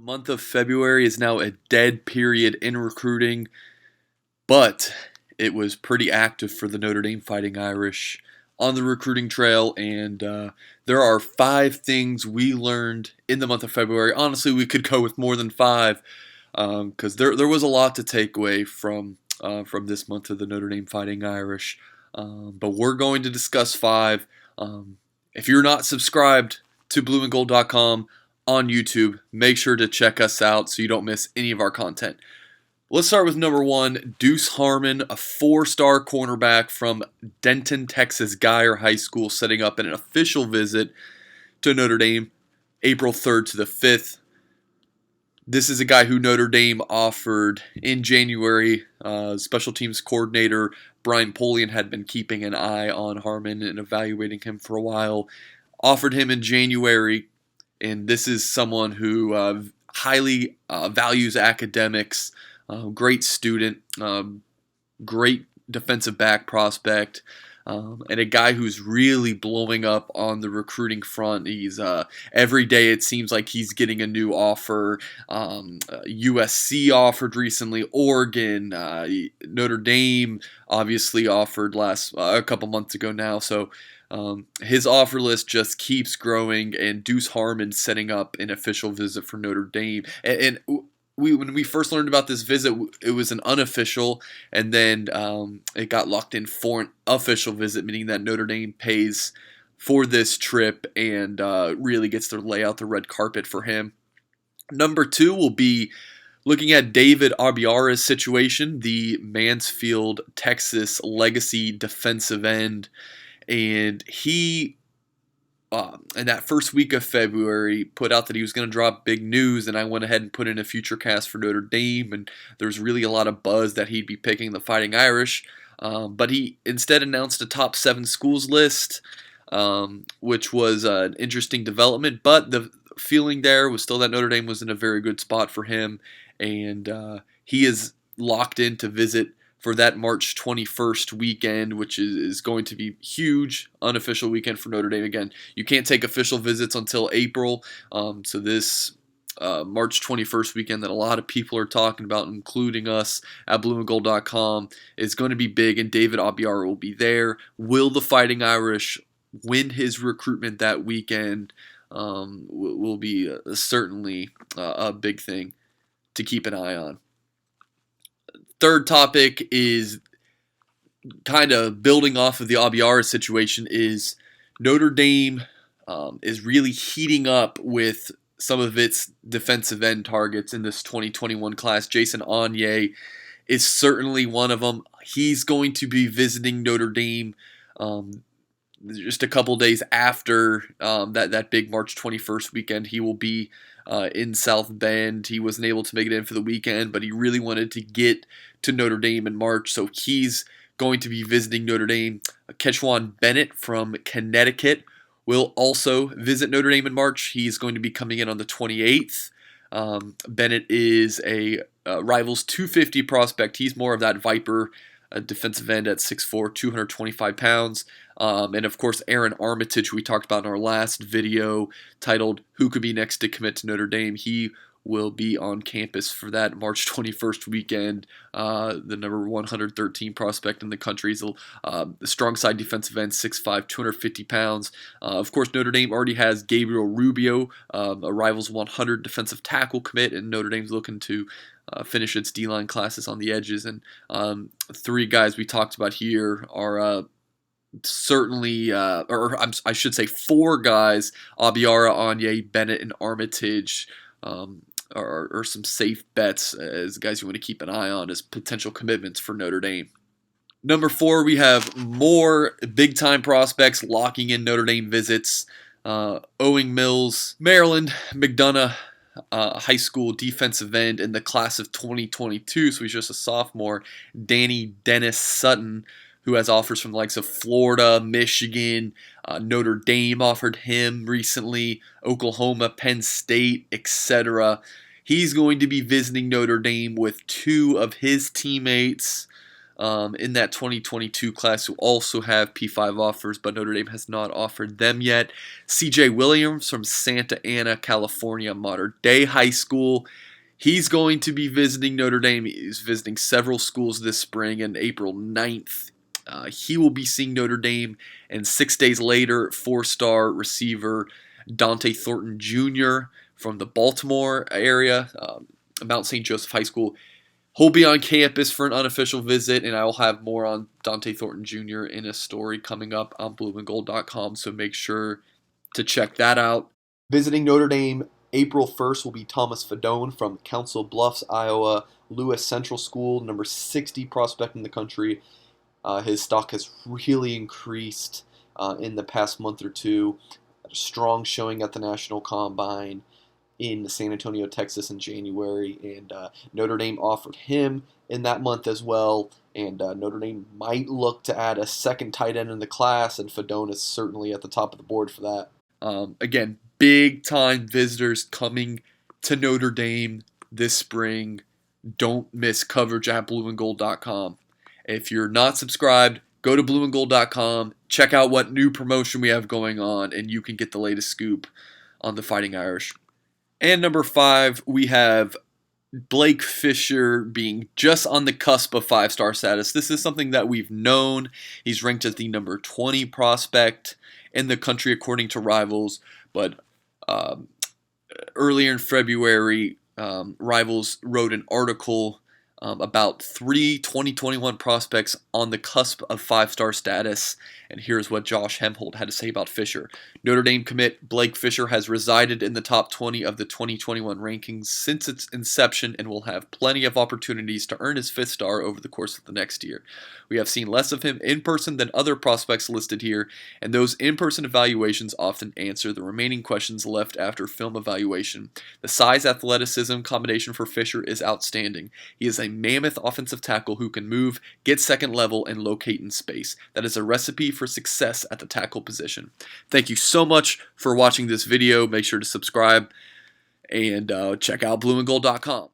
Month of February is now a dead period in recruiting, but it was pretty active for the Notre Dame Fighting Irish on the recruiting trail, and there are 5 things we learned in the month of February. Honestly, we could go with more than 5 because there was a lot to take away from this month of the Notre Dame Fighting Irish. But we're going to discuss 5. If you're not subscribed to blueandgold.com on YouTube, make sure to check us out so you don't miss any of our content. Let's start with number 1, Deuce Harmon, a 4-star cornerback from Denton, Texas Guyer High School, setting up an official visit to Notre Dame April 3rd to the 5th. This is a guy who Notre Dame offered in January. Special teams coordinator Brian Polian had been keeping an eye on Harmon and evaluating him for a while. Offered him in January, and this is someone who highly values academics, great student, great defensive back prospect, and a guy who's really blowing up on the recruiting front. He's every day it seems like he's getting a new offer. USC offered recently, Oregon, Notre Dame obviously offered a couple months ago now. So his offer list just keeps growing, and Deuce Harmon setting up an official visit for Notre Dame. And when we first learned about this visit, it was an unofficial, and then it got locked in for an official visit, meaning that Notre Dame pays for this trip and really gets to lay out the red carpet for him. Number 2 will be looking at David Abiara's situation, the Mansfield, Texas legacy defensive end. And he, in that first week of February, put out that he was going to drop big news, and I went ahead and put in a future cast for Notre Dame, and there's really a lot of buzz that he'd be picking the Fighting Irish, but he instead announced a top 7 schools list, which was an interesting development, but the feeling there was still that Notre Dame was in a very good spot for him, and he is locked in to visit for that March 21st weekend, which is going to be huge, unofficial weekend for Notre Dame. Again, you can't take official visits until April, so this March 21st weekend that a lot of people are talking about, including us at blueandgold.com, is going to be big, and David Abiara will be there. Will the Fighting Irish win his recruitment that weekend? Will be certainly a big thing to keep an eye on. Third topic is kind of building off of the Abiara situation. Is Notre Dame is really heating up with some of its defensive end targets in this 2021 class. Jason Onye is certainly one of them. He's going to be visiting Notre Dame just a couple days after that big March 21st weekend. He will be in South Bend. He wasn't able to make it in for the weekend, but he really wanted to get to Notre Dame in March, so he's going to be visiting Notre Dame. Ketchwan Bennett from Connecticut will also visit Notre Dame in March. He's going to be coming in on the 28th. Bennett is a Rivals 250 prospect. He's more of that Viper defensive end at 6'4", 225 pounds. And of course, Aaron Armitage, who we talked about in our last video titled Who Could Be Next to Commit to Notre Dame. He will be on campus for that March 21st weekend. The number 113 prospect in the country. He's a strong side defensive end, 6'5", 250 pounds. Of course, Notre Dame already has Gabriel Rubio, a Rivals 100 defensive tackle commit, and Notre Dame's looking to finish its D-line classes on the edges. And 3 guys we talked about here are certainly, I should say 4 guys, Abiara, Onye, Bennett, and Armitage, are some safe bets as guys you want to keep an eye on as potential commitments for Notre Dame. Number 4, we have more big-time prospects locking in Notre Dame visits. Owing Mills, Maryland, McDonough, high school defensive end in the class of 2022, so he's just a sophomore. Danny Dennis Sutton, who has offers from the likes of Florida, Michigan, Notre Dame offered him recently, Oklahoma, Penn State, etc. He's going to be visiting Notre Dame with 2 of his teammates. in that 2022 class who also have P5 offers, but Notre Dame has not offered them yet. CJ Williams from Santa Ana, California, Modern Day High School. He's going to be visiting Notre Dame. He's visiting several schools this spring, and April 9th, he will be seeing Notre Dame. And 6 days later, four-star receiver Dante Thornton Jr. from the Baltimore area, Mount St. Joseph High School. He'll be on campus for an unofficial visit, and I will have more on Dante Thornton Jr. in a story coming up on blueandgold.com, so make sure to check that out. Visiting Notre Dame April 1st will be Thomas Fedone from Council Bluffs, Iowa, Lewis Central School, number 60 prospect in the country. His stock has really increased in the past month or two. Had a strong showing at the National Combine in San Antonio, Texas in January, and Notre Dame offered him in that month as well, and Notre Dame might look to add a second tight end in the class, and Fedone is certainly at the top of the board for that. Again, big-time visitors coming to Notre Dame this spring. Don't miss coverage at blueandgold.com. If you're not subscribed, go to blueandgold.com, check out what new promotion we have going on, and you can get the latest scoop on the Fighting Irish. And number 5, we have Blake Fisher being just on the cusp of 5-star status. This is something that we've known. He's ranked as the number 20 prospect in the country according to Rivals, but earlier in February, Rivals wrote an article about 3 2021 prospects on the cusp of 5-star status, and here's what Josh Hemholt had to say about Fisher. Notre Dame commit Blake Fisher has resided in the top 20 of the 2021 rankings since its inception and will have plenty of opportunities to earn his 5th star over the course of the next year. We have seen less of him in person than other prospects listed here, and those in-person evaluations often answer the remaining questions left after film evaluation. The size-athleticism combination for Fisher is outstanding. He is a mammoth offensive tackle who can move, get second level, and locate in space. That is a recipe for success at the tackle position. Thank you so much for watching this video. Make sure to subscribe and check out blueandgold.com.